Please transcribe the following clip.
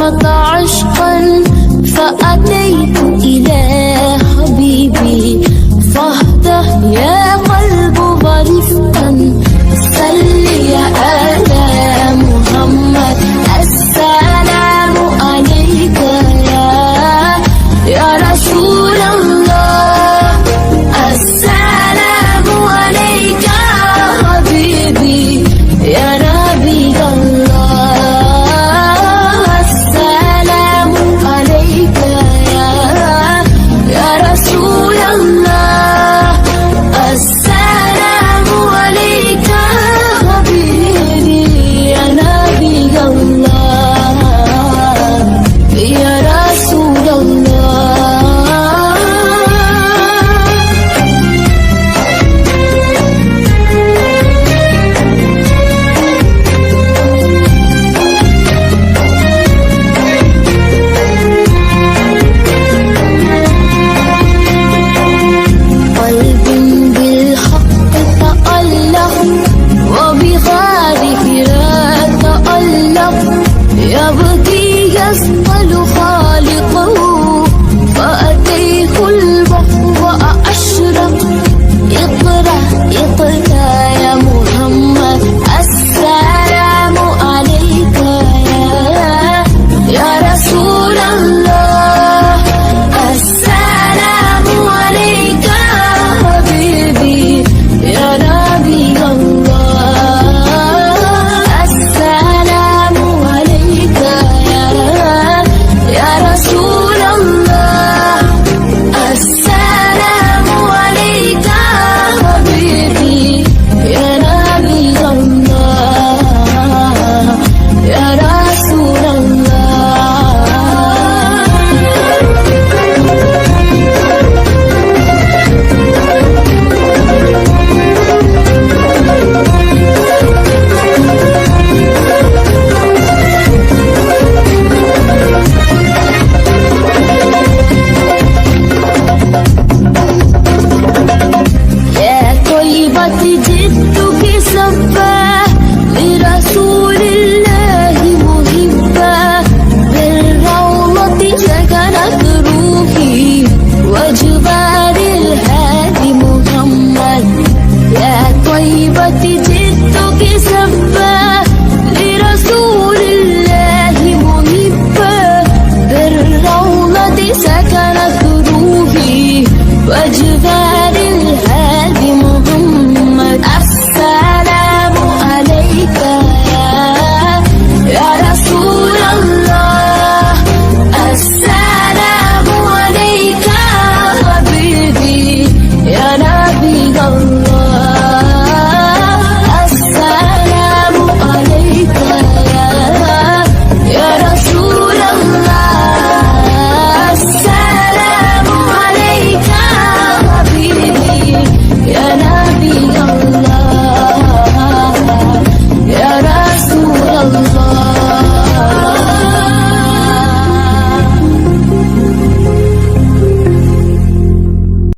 فاض عشقا فأتيت إلى حبيبي فاهدى يا قلب ورفقا صل على محمد. السلام عليك يا رسول الله، السلام عليك حبيبي يا نبي الله، السلام عليك يا رسول الله، السلام عليك حبيبي يا نبي الله يا رسول الله. قلب بالحق تألق وبغارك لا تألق، يبكي يسطل خالق